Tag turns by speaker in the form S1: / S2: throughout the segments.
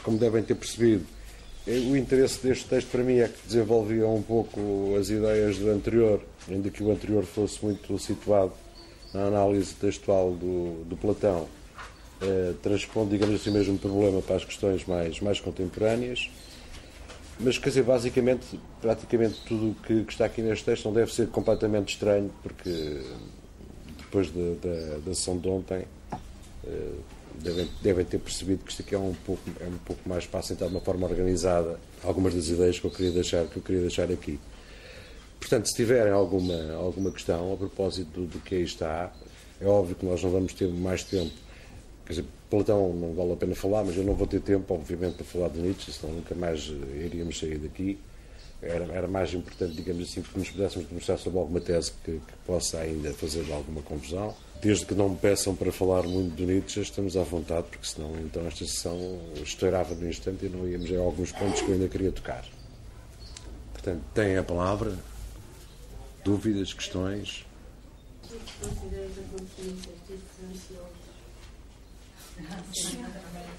S1: como devem ter percebido, o interesse deste texto para mim é que desenvolvia um pouco as ideias do anterior, ainda que o anterior fosse muito situado na análise textual do Platão, transpondo, digamos assim, o mesmo problema para as questões mais contemporâneas. Mas, quer dizer, basicamente, praticamente tudo o que está aqui neste texto não deve ser completamente estranho, porque depois da sessão de ontem devem ter percebido que isto aqui é um pouco mais para assentar de uma forma organizada algumas das ideias que eu queria deixar aqui. Portanto, se tiverem alguma questão a propósito do que aí está, é óbvio que nós não vamos ter mais tempo. Quer dizer, Platão não vale a pena falar, mas eu não vou ter tempo, obviamente, para falar de Nietzsche, senão nunca mais iríamos sair daqui. Era mais importante, digamos assim, que nos pudéssemos debruçar sobre alguma tese que possa ainda fazer alguma confusão. Desde que não me peçam para falar muito do Nietzsche, estamos à vontade, porque senão então esta sessão estourava no instante e não íamos a alguns pontos que eu ainda queria tocar. Portanto, têm a palavra, dúvidas, questões.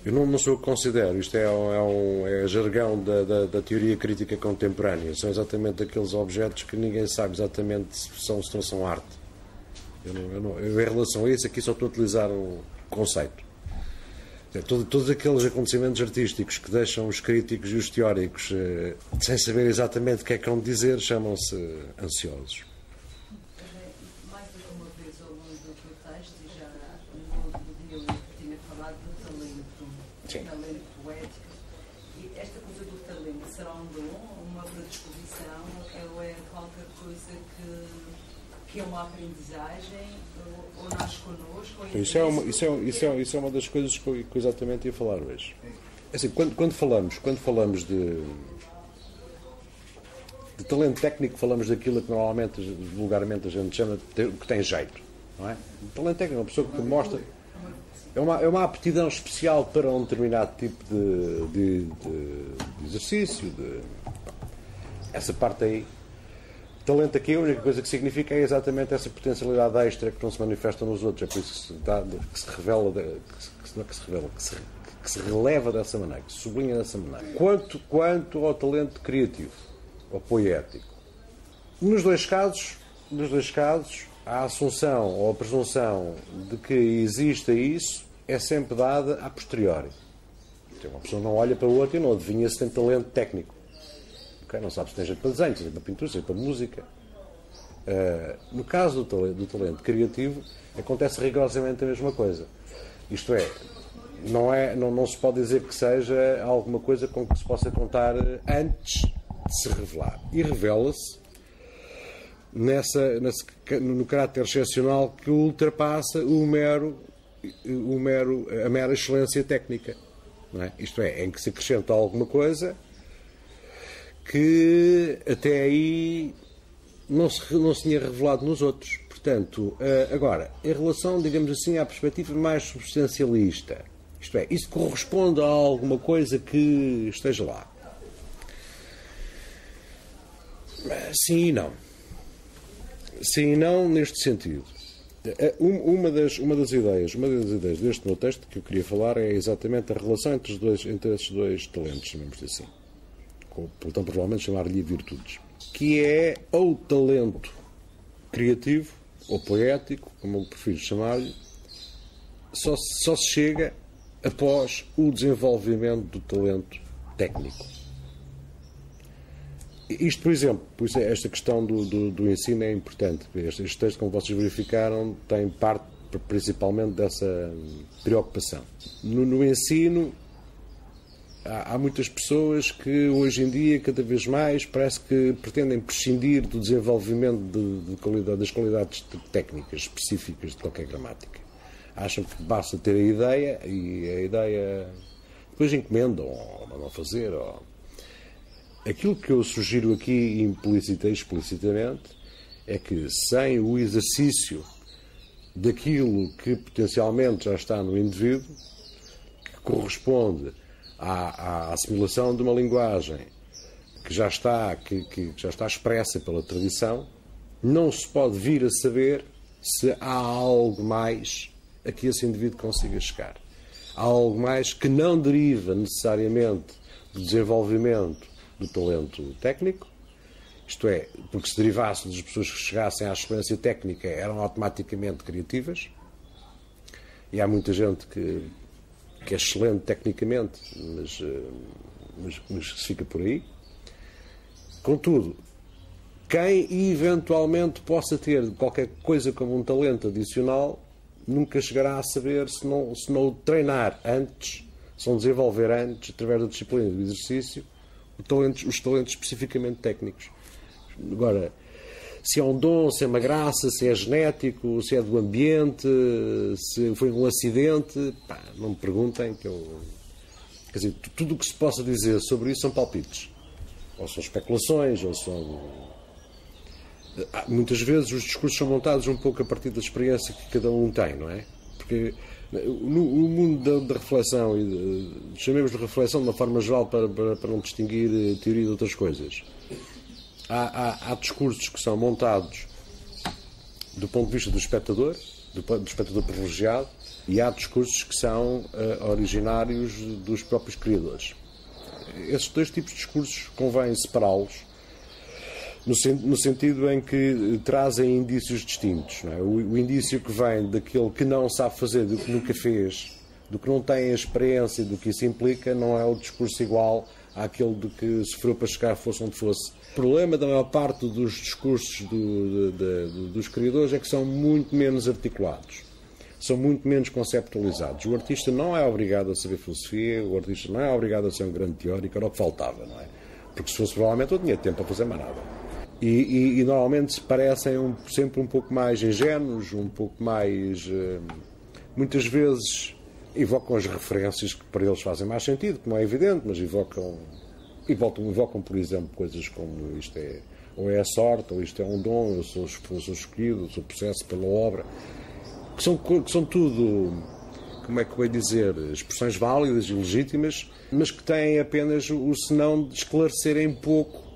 S1: Eu não sou o que considero, isto é jargão da teoria crítica contemporânea, são exatamente aqueles objetos que ninguém sabe exatamente se não são arte. Eu, em relação a isso, aqui só estou a utilizar um conceito. Todos aqueles acontecimentos artísticos que deixam os críticos e os teóricos sem saber exatamente o que é que vão dizer, chamam-se ansiosos.
S2: Mais do que uma vez ao longo do teu texto, e já no longo do dia eu tinha falado do talento poético, e esta coisa do talento será um dom, uma predisposição, ou é qualquer coisa que é uma aprendizagem, ou nasce connosco?
S1: Isso é uma das coisas que eu exatamente ia falar hoje. Assim, quando falamos de talento técnico, falamos daquilo que normalmente, vulgarmente, a gente chama de que tem jeito. Não é? O talento técnico é uma pessoa que mostra. É uma aptidão especial para um determinado tipo de exercício. Essa parte aí. Talento aqui, a única coisa que significa é exatamente essa potencialidade extra que não se manifesta nos outros. É por isso que se releva dessa maneira, que se sublinha dessa maneira. Quanto ao talento criativo, ou poético, nos dois casos, a assunção ou a presunção de que exista isso é sempre dada a posteriori. Então, uma pessoa não olha para o outro e não adivinha se tem talento técnico. Okay? Não sabe se tem jeito para desenho, se tem para pintura, se tem para música. No caso do talento criativo, acontece rigorosamente a mesma coisa. Isto é, não se pode dizer que seja alguma coisa com que se possa contar antes de se revelar. E revela-se no caráter excepcional que ultrapassa a mera excelência técnica. Não é? Isto é, em que se acrescenta alguma coisa que até aí não se tinha revelado nos outros. Portanto, agora, em relação, digamos assim, à perspectiva mais substancialista, isto é, isso corresponde a alguma coisa que esteja lá. Sim e não. Sim e não neste sentido. Uma das ideias deste meu texto que eu queria falar é exatamente a relação entre esses dois talentos, chamemos assim. Portanto, provavelmente chamar-lhe virtudes. Que é ou talento criativo, ou poético, como eu prefiro chamar-lhe, só se chega após o desenvolvimento do talento técnico. Isto, por exemplo, esta questão do ensino é importante. Este texto, como vocês verificaram, tem parte principalmente dessa preocupação. No ensino, há muitas pessoas que hoje em dia, cada vez mais, parece que pretendem prescindir do desenvolvimento das qualidades técnicas específicas de qualquer gramática. Acham que basta ter a ideia e a ideia depois encomendam ou mandam fazer. Aquilo que eu sugiro aqui implícita e explicitamente é que sem o exercício daquilo que potencialmente já está no indivíduo, que corresponde à assimilação de uma linguagem que já está expressa pela tradição, não se pode vir a saber se há algo mais a que esse indivíduo consiga chegar. há algo mais que não deriva necessariamente do desenvolvimento do talento técnico, isto é, porque se derivasse das pessoas que chegassem à excelência técnica eram automaticamente criativas, e há muita gente que é excelente tecnicamente, mas se fica por aí. Contudo, quem eventualmente possa ter qualquer coisa como um talento adicional nunca chegará a saber se não o treinar antes, se não desenvolver antes, através da disciplina e do exercício, os talentos especificamente técnicos. Agora, se é um dom, se é uma graça, se é genético, se é do ambiente, se foi um acidente, pá, não me perguntem que eu... Quer dizer, tudo o que se possa dizer sobre isso são palpites. Ou são especulações, ou são... Muitas vezes os discursos são montados um pouco a partir da experiência que cada um tem, não é? Porque no mundo da reflexão, chamemos de reflexão de uma forma geral para não distinguir teoria de outras coisas, há discursos que são montados do ponto de vista do espectador privilegiado, e há discursos que são originários dos próprios criadores. Esses dois tipos de discursos convém separá-los no sentido em que trazem indícios distintos. Não é? O indício que vem daquele que não sabe fazer, do que nunca fez, do que não tem a experiência do que isso implica, não é o discurso igual àquele de que sofreu para chegar, fosse onde fosse. O problema da maior parte dos discursos dos criadores é que são muito menos articulados, são muito menos conceptualizados. O artista não é obrigado a saber filosofia, o artista não é obrigado a ser um grande teórico, era o que faltava, não é? Porque se fosse provavelmente eu tinha tempo para fazer mais nada. E normalmente parecem sempre um pouco mais ingênuos, um pouco mais... muitas vezes evocam as referências que para eles fazem mais sentido, que não é evidente, mas evocam, por exemplo, coisas como isto é, ou é a sorte, ou isto é um dom, eu sou escolhido, eu sou processo pela obra, que são tudo, como é que eu ia dizer, expressões válidas e legítimas, mas que têm apenas o senão de esclarecerem pouco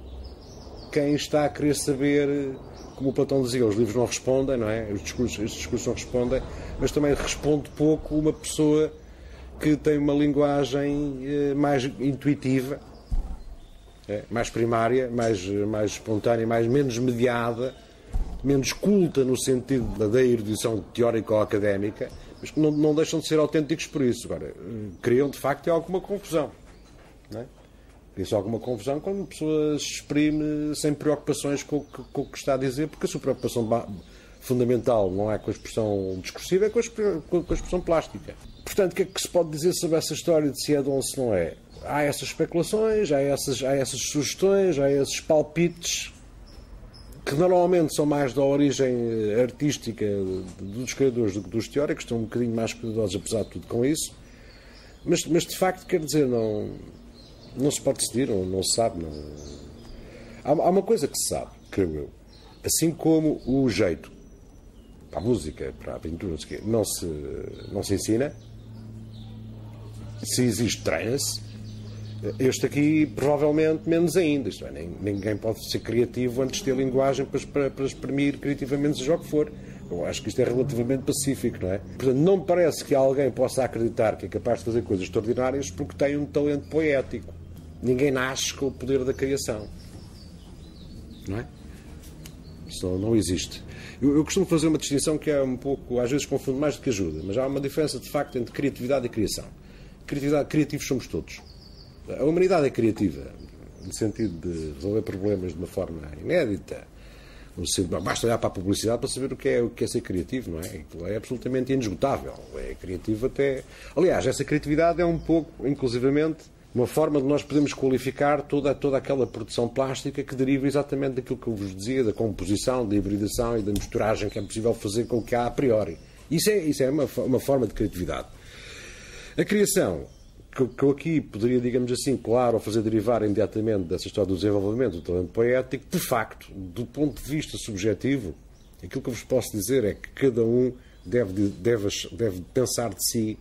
S1: quem está a querer saber, como o Platão dizia, os livros não respondem, não é? Estes discursos não respondem, mas também responde pouco uma pessoa que tem uma linguagem mais intuitiva, mais primária, mais espontânea, menos mediada, menos culta no sentido da erudição teórica ou académica, mas que não deixam de ser autênticos por isso. Agora, criam de facto alguma confusão, não é? Cria-se alguma confusão quando uma pessoa se exprime sem preocupações com o que está a dizer, porque a sua preocupação fundamental não é com a expressão discursiva, é com a expressão plástica. Portanto, o que é que se pode dizer sobre essa história de se é dom ou se não é? Há essas especulações, há essas sugestões, há esses palpites, que normalmente são mais da origem artística dos criadores do que dos teóricos, estão um bocadinho mais cuidadosos, apesar de tudo, com isso. Mas de facto, quer dizer, não se pode decidir, não se sabe. Não... Há uma coisa que se sabe, creio eu. Assim como o jeito para a música, para a pintura, não se ensina, se existe, treina-se. Este aqui, provavelmente, menos ainda. Isto é, ninguém pode ser criativo antes de ter linguagem para exprimir criativamente, seja o que for. Eu acho que isto é relativamente pacífico, não é? Portanto, não me parece que alguém possa acreditar que é capaz de fazer coisas extraordinárias porque tem um talento poético. Ninguém nasce com o poder da criação. Não é? Isso não existe. Eu costumo fazer uma distinção que é um pouco, às vezes confundo mais do que ajuda, mas há uma diferença de facto entre criatividade e criação. Criativos somos todos. A humanidade é criativa, no sentido de resolver problemas de uma forma inédita. Basta olhar para a publicidade para saber o que é ser criativo, não é? Aquilo é absolutamente inesgotável. É criativo até... Aliás, essa criatividade é um pouco, inclusivamente, uma forma de nós podermos qualificar toda aquela produção plástica que deriva exatamente daquilo que eu vos dizia, da composição, da hibridação e da misturagem que é possível fazer com o que há a priori. Isso é uma forma de criatividade. A criação, que eu aqui poderia, digamos assim, claro, fazer derivar imediatamente dessa história do desenvolvimento do talento poético, de facto, do ponto de vista subjetivo, aquilo que eu vos posso dizer é que cada um deve pensar de si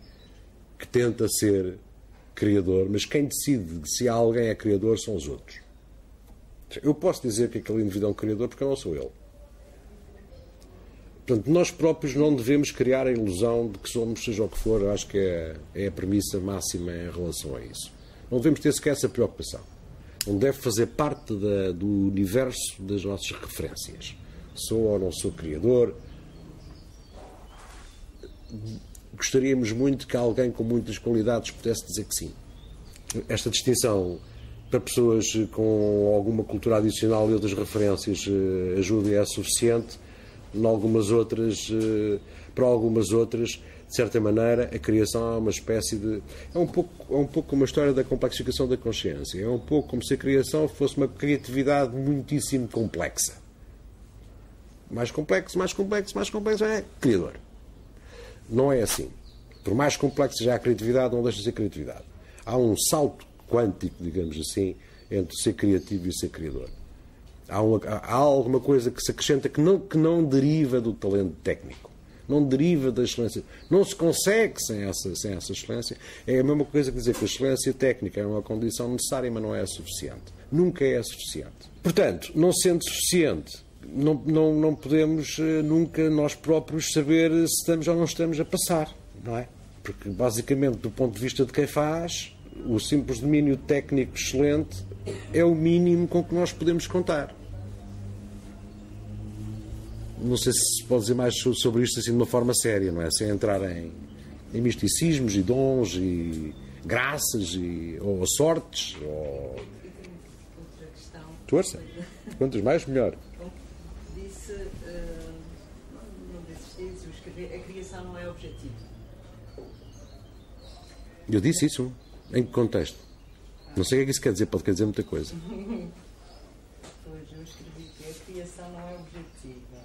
S1: que tenta ser criador, mas quem decide se alguém é criador são os outros. Eu posso dizer que aquele indivíduo é um criador porque eu não sou ele. Portanto, nós próprios não devemos criar a ilusão de que somos, seja o que for. Eu acho que é a premissa máxima em relação a isso. Não devemos ter sequer essa preocupação. Não deve fazer parte do universo das nossas referências. Sou ou não sou criador. Gostaríamos muito que alguém com muitas qualidades pudesse dizer que sim. Esta distinção para pessoas com alguma cultura adicional e outras referências ajuda e é suficiente. Para algumas outras, de certa maneira, a criação é uma espécie de... É um pouco como a história da complexificação da consciência. É um pouco como se a criação fosse uma criatividade muitíssimo complexa. Mais complexo, é criador. Não é assim. Por mais complexo seja a criatividade, não deixa de ser criatividade. Há um salto quântico, digamos assim, entre ser criativo e ser criador. Há alguma coisa que se acrescenta que não deriva do talento técnico. Não deriva da excelência. Não se consegue sem essa excelência. É a mesma coisa que dizer que a excelência técnica é uma condição necessária, mas não é suficiente. Nunca é suficiente. Portanto, não sendo suficiente, não podemos nunca nós próprios saber se estamos ou não estamos a passar. Não é? Porque, basicamente, do ponto de vista de quem faz, o simples domínio técnico excelente é o mínimo com que nós podemos contar. Não sei se se pode dizer mais sobre isto assim de uma forma séria, não é? Sem entrar em misticismos e dons e graças ou sortes. Ou...
S2: Outra questão.
S1: Torça. Quantas mais, melhor.
S2: Disse, não desistes, eu escrevi, a criação não é objetivo.
S1: Eu disse isso. Em que contexto? Não sei o que é que isso quer dizer, pode querer dizer muita coisa.
S2: Pois, eu escrevi que a criação não é objetiva.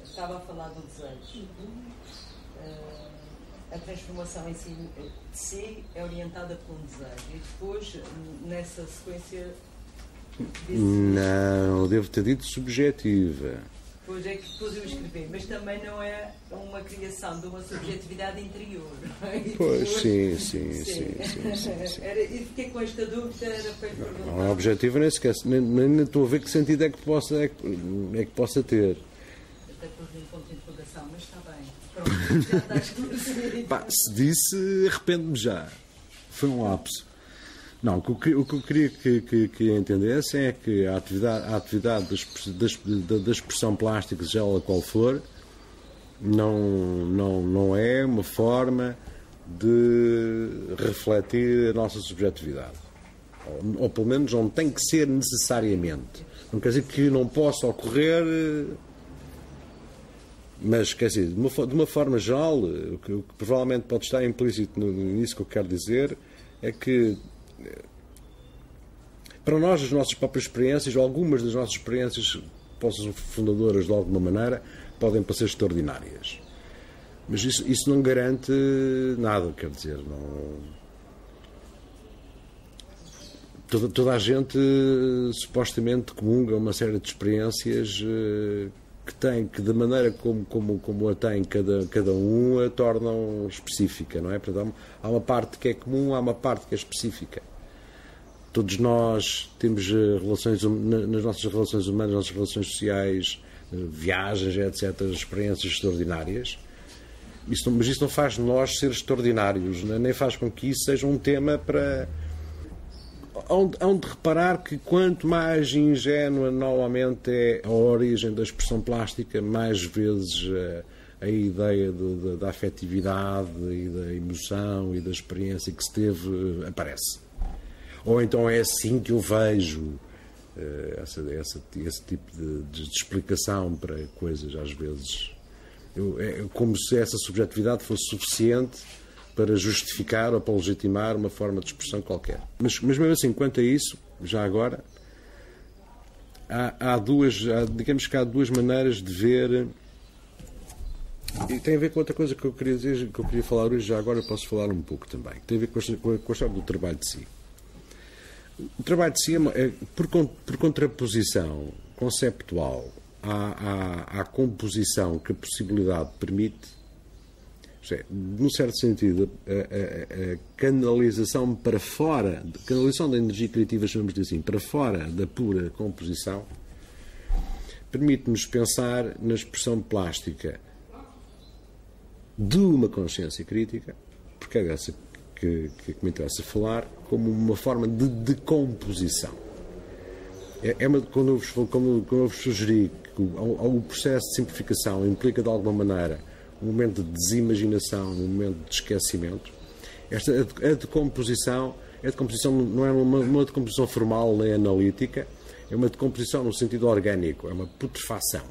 S2: Estava a falar do desejo. A transformação em si de si é orientada por um desejo. E depois, nessa sequência...
S1: Não, devo ter dito subjetiva.
S2: Pois é que depois eu escrevi, mas também não é uma criação de uma subjetividade interior.
S1: Pois, sim.
S2: E fiquei com esta dúvida, era para perguntar.
S1: Não é objetivo, nem sequer. Nem estou a ver que sentido é que possa ter.
S2: Até pus um ponto de interrogação, mas está bem. Pronto, já está esclarecido.
S1: Se disse, arrependo-me já. Foi um lapso. Não, o que eu queria que entendessem é que a atividade da expressão plástica, seja ela qual for, não é uma forma de refletir a nossa subjetividade. Ou pelo menos não tem que ser necessariamente. Não quer dizer que não possa ocorrer, mas quer dizer, de uma forma geral, o que provavelmente pode estar implícito nisso que eu quero dizer é que para nós, as nossas próprias experiências, algumas das nossas experiências, possam ser fundadoras de alguma maneira, podem parecer extraordinárias. Mas isso não garante nada, quer dizer, não... Toda a gente supostamente comunga uma série de experiências que da maneira como a tem cada um, a tornam específica, não é? Portanto, há uma parte que é comum, há uma parte que é específica. Todos nós temos relações, nas nossas relações humanas, nas nossas relações sociais, viagens, etc., experiências extraordinárias. Mas isso não faz de nós seres extraordinários, nem faz com que isso seja um tema para... Hão de reparar que quanto mais ingênua normalmente é a origem da expressão plástica, mais vezes a ideia da afetividade e da emoção e da experiência que se teve aparece. Ou então é assim que eu vejo esse tipo de explicação para coisas, às vezes. É como se essa subjetividade fosse suficiente para justificar ou para legitimar uma forma de expressão qualquer. Mas mesmo assim, quanto a isso, já agora, digamos que há duas maneiras de ver, e tem a ver com outra coisa que eu queria dizer, que eu queria falar hoje, já agora eu posso falar um pouco também, tem a ver com a história do trabalho de si. O trabalho de si é por contraposição conceptual à composição que a possibilidade permite. Num certo sentido, a canalização para fora, canalização da energia criativa, chamamos de assim, para fora da pura composição, permite-nos pensar na expressão plástica de uma consciência crítica, porque é dessa que me interessa falar, como uma forma de decomposição. Quando eu vos sugeri que o processo de simplificação implica, de alguma maneira, um momento de desimaginação, um momento de esquecimento, a decomposição não é uma decomposição formal nem analítica, é uma decomposição no sentido orgânico, é uma putrefação.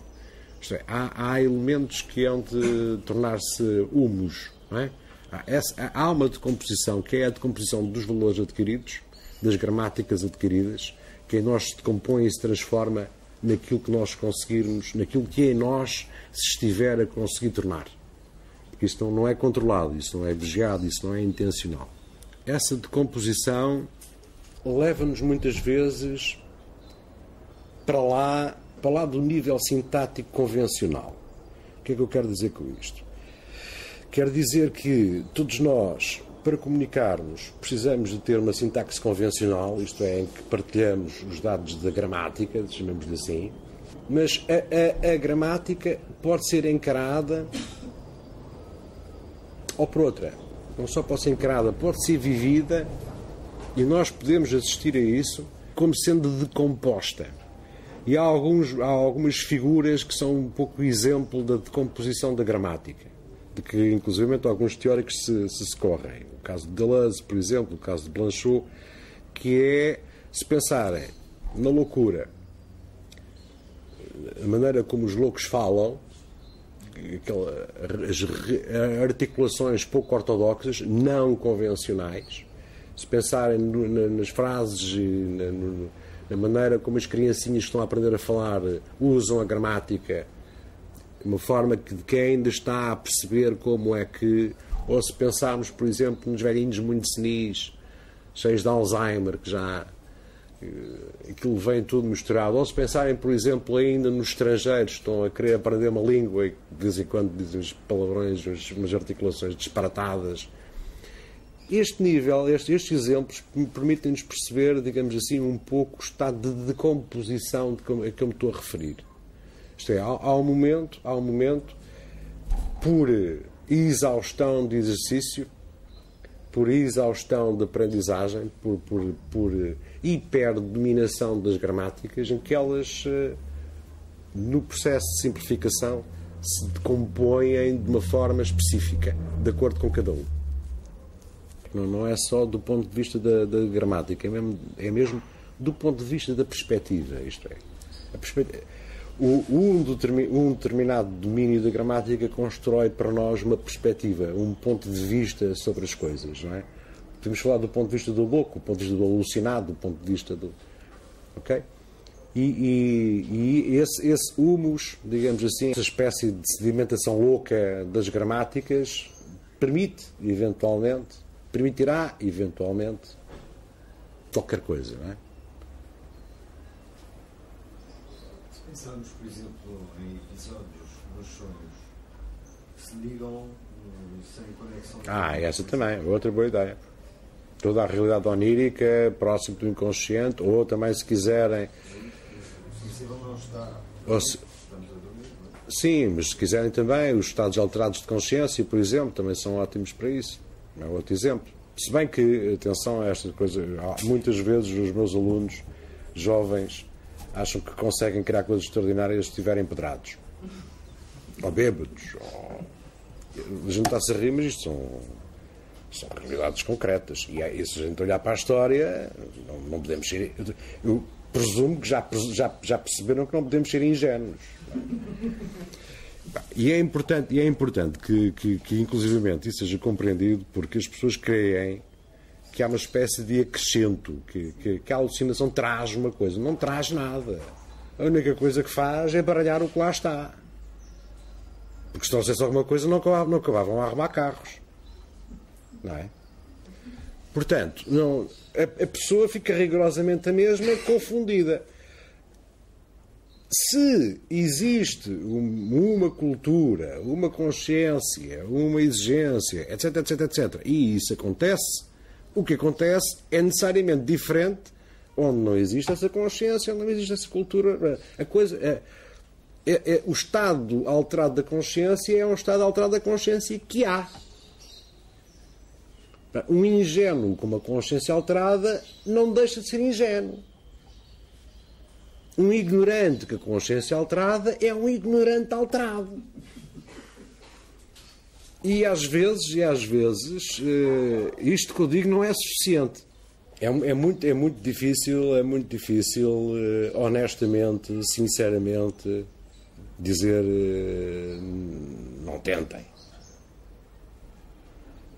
S1: Isto é, há elementos que hão de tornar-se humus, não é? Há uma decomposição que é a decomposição dos valores adquiridos, das gramáticas adquiridas, que em nós se decompõe e se transforma naquilo que nós conseguirmos, naquilo que em nós se estiver a conseguir tornar. Porque isso não é controlado, isso não é vigiado, isso não é intencional. Essa decomposição leva-nos muitas vezes para lá do nível sintático convencional. O que é que eu quero dizer com isto? Quero dizer que todos nós, para comunicarmos, precisamos de ter uma sintaxe convencional, isto é, em que partilhamos os dados da gramática, chamamos-lhe assim, mas a gramática pode ser encarada ou por outra. Não só pode ser encarada, pode ser vivida, e nós podemos assistir a isso como sendo decomposta. E há algumas figuras que são um pouco exemplo da decomposição da gramática, de que, inclusive, alguns teóricos se socorrem. O caso de Deleuze, por exemplo, o caso de Blanchot, que é, se pensarem na loucura, a maneira como os loucos falam, as articulações pouco ortodoxas, não convencionais, se pensarem nas frases, na maneira como as criancinhas que estão a aprender a falar usam a gramática, uma forma de quem ainda está a perceber como é que, ou se pensarmos, por exemplo, nos velhinhos muito senis, cheios de Alzheimer, que já aquilo vem tudo misturado, ou se pensarem, por exemplo, ainda nos estrangeiros, estão a querer aprender uma língua e de vez em quando dizem uns palavrões, umas articulações disparatadas. Este nível, estes exemplos permitem-nos perceber, digamos assim, um pouco o estado de decomposição a que eu me estou a referir. Isto é, há um momento, por exaustão de exercício, por exaustão de aprendizagem, por hiperdominação das gramáticas, em que elas, no processo de simplificação, se decompõem de uma forma específica, de acordo com cada um. Não é só do ponto de vista da gramática, é mesmo do ponto de vista da perspectiva. Isto é, um determinado domínio da gramática constrói para nós uma perspectiva, um ponto de vista sobre as coisas, não é? Podemos falar do ponto de vista do louco, do ponto de vista do alucinado, do ponto de vista do... Ok? E esse humus, digamos assim, essa espécie de sedimentação louca das gramáticas permitirá, eventualmente, qualquer coisa, não é?
S3: Se pensarmos, por exemplo, em episódios nos sonhos que se ligam sem conexão...
S1: Essa também, outra boa ideia. Toda a realidade onírica, próximo do inconsciente, ou também, se quiserem...
S3: O sensível não está...
S1: Estamos a dormir, não é? Sim, mas se quiserem também, os estados alterados de consciência, por exemplo, também são ótimos para isso. É outro exemplo. Se bem que, atenção a esta coisa, muitas vezes os meus alunos jovens acham que conseguem criar coisas extraordinárias se estiverem empedrados. Ou bêbados. A gente está-se a rir, mas isto são realidades concretas. E se a gente olhar para a história, não podemos ser... Eu presumo que já perceberam que não podemos ser ingênuos. E é importante que inclusivamente isso seja compreendido, porque as pessoas creem que há uma espécie de acrescento, que a alucinação traz uma coisa. Não traz nada. A única coisa que faz é baralhar o que lá está. Porque se trouxesse alguma coisa não acabavam a arrumar carros. Não é? Portanto, a pessoa fica rigorosamente a mesma, confundida. Se existe uma cultura, uma consciência, uma exigência, etc, etc, etc, e isso acontece, o que acontece é necessariamente diferente onde não existe essa consciência, onde não existe essa cultura. O estado alterado da consciência é um estado alterado da consciência que há. Um ingênuo com uma consciência alterada não deixa de ser ingênuo. Um ignorante com a consciência alterada é um ignorante alterado. E às vezes, isto que eu digo não é suficiente. É muito difícil, honestamente, sinceramente, dizer não tentem.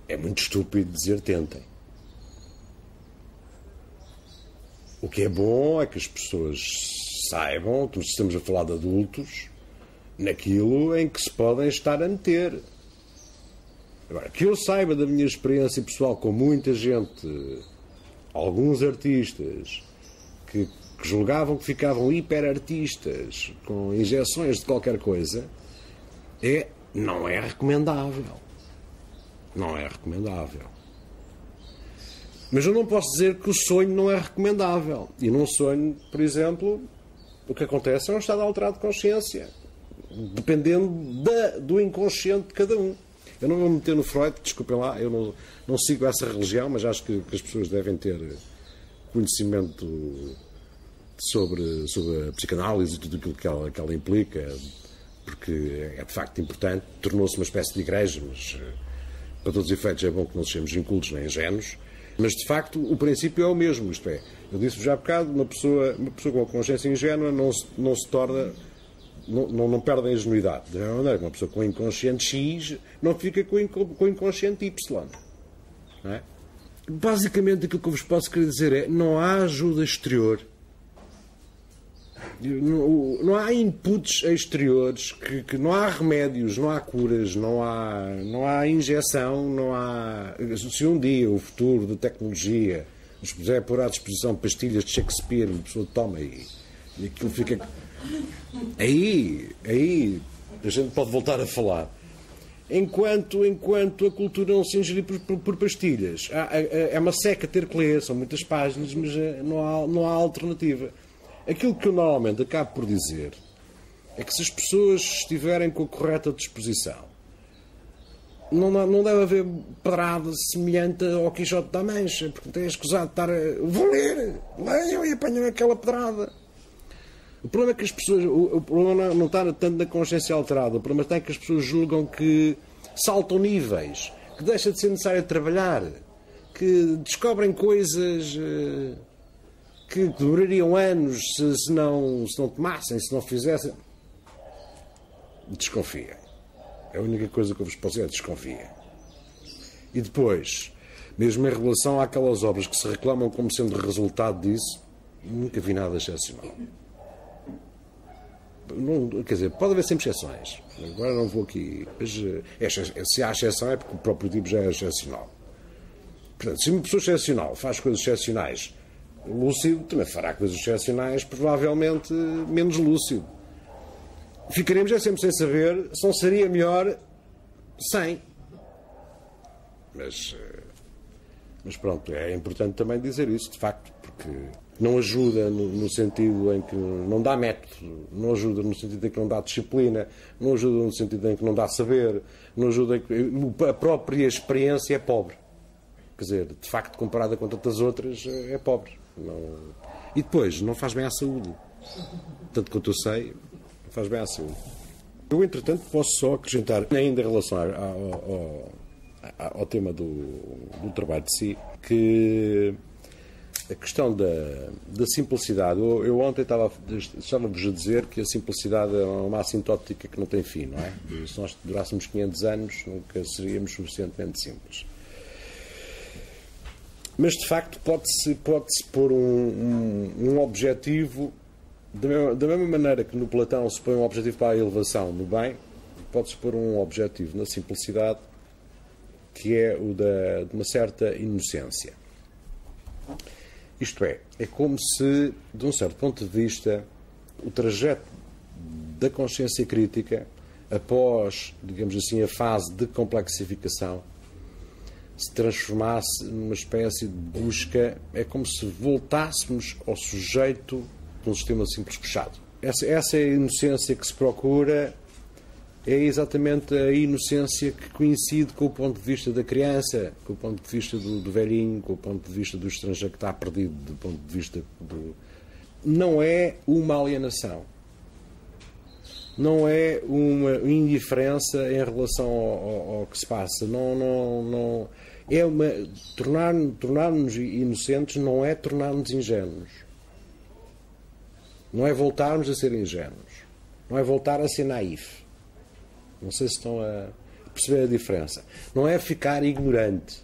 S1: É muito estúpido dizer tentem. O que é bom é que as pessoas saibam, estamos a falar de adultos, naquilo em que se podem estar a meter. Agora, que eu saiba da minha experiência pessoal com muita gente, alguns artistas, que julgavam que ficavam hiperartistas com injeções de qualquer coisa, não é recomendável. Não é recomendável. Mas eu não posso dizer que o sonho não é recomendável. E num sonho, por exemplo, o que acontece é um estado alterado de consciência, dependendo do inconsciente de cada um. Eu não vou meter no Freud, desculpem lá, eu não sigo essa religião, mas acho que as pessoas devem ter conhecimento sobre a psicanálise e tudo aquilo que ela implica, porque é de facto importante. Tornou-se uma espécie de igreja, mas para todos os efeitos é bom que não sejamos incultos nem ingênuos. Mas de facto o princípio é o mesmo, isto é, eu disse-vos já há bocado, uma pessoa com a consciência ingênua não se torna, não perde a ingenuidade. Da mesma maneira que uma pessoa com o inconsciente X não fica com o inconsciente Y. Não é? Basicamente aquilo que eu vos posso querer dizer é: não há ajuda exterior, não há inputs exteriores, que não há remédios, não há curas, não há injeção, não há. Se um dia o futuro da tecnologia nos puser pôr à disposição pastilhas de Shakespeare, uma pessoa toma e aquilo fica. Aí a gente pode voltar a falar. Enquanto a cultura não se ingerir por pastilhas, é uma seca ter que ler, são muitas páginas, mas não há alternativa. Aquilo que eu normalmente acabo por dizer é que se as pessoas estiverem com a correta disposição, não deve haver pedrada semelhante ao Quixote da Mancha, porque tem escusado de estar vou ler, leiam e apanham aquela pedrada. O problema é que as pessoas, o problema não está tanto na consciência alterada, o problema está é que as pessoas julgam que saltam níveis, que deixa de ser necessário trabalhar, que descobrem coisas que durariam anos se não tomassem, se não fizessem. Desconfiem. É a única coisa que eu vos posso dizer, desconfiem. E depois, mesmo em relação àquelas obras que se reclamam como sendo resultado disso, nunca vi nada excepcional. Não, quer dizer, pode haver sempre exceções. Agora não vou aqui. Mas se há exceção é porque o próprio tipo já é excepcional. Portanto, se uma pessoa excepcional faz coisas excepcionais lúcido, também fará coisas excepcionais, provavelmente menos lúcido. Ficaremos sempre sem saber se não seria melhor sem. Mas pronto, é importante também dizer isso, de facto, porque não ajuda no sentido em que não dá método, não ajuda no sentido em que não dá disciplina, não ajuda no sentido em que não dá saber, não ajuda em que a própria experiência é pobre. Quer dizer, de facto, comparada com tantas outras, é pobre. E depois, não faz bem à saúde. Tanto quanto eu sei, não faz bem à saúde. Eu, entretanto, posso só acrescentar, ainda em relação ao tema do trabalho de si, que a questão da simplicidade. Eu ontem estava-vos a dizer que a simplicidade é uma assintótica que não tem fim, não é? E se nós durássemos 500 anos, nunca seríamos suficientemente simples. Mas, de facto, pode-se pôr um objetivo, da mesma maneira que no Platão se põe um objetivo para a elevação no bem, pode-se pôr um objetivo na simplicidade, que é o de uma certa inocência. Isto é como se, de um certo ponto de vista, o trajeto da consciência crítica, após, digamos assim, a fase de complexificação, se transformasse numa espécie de busca, é como se voltássemos ao sujeito de um sistema simples fechado. essa inocência que se procura é exatamente a inocência que coincide com o ponto de vista da criança, com o ponto de vista do velhinho, com o ponto de vista do estrangeiro que está perdido, do ponto de vista do... Não é uma alienação. Não é uma indiferença em relação ao que se passa. Não, é uma... Tornar-nos inocentes não é tornar-nos ingênuos. Não é voltarmos a ser ingênuos. Não é voltar a ser naif. Não sei se estão a perceber a diferença. Não é ficar ignorante.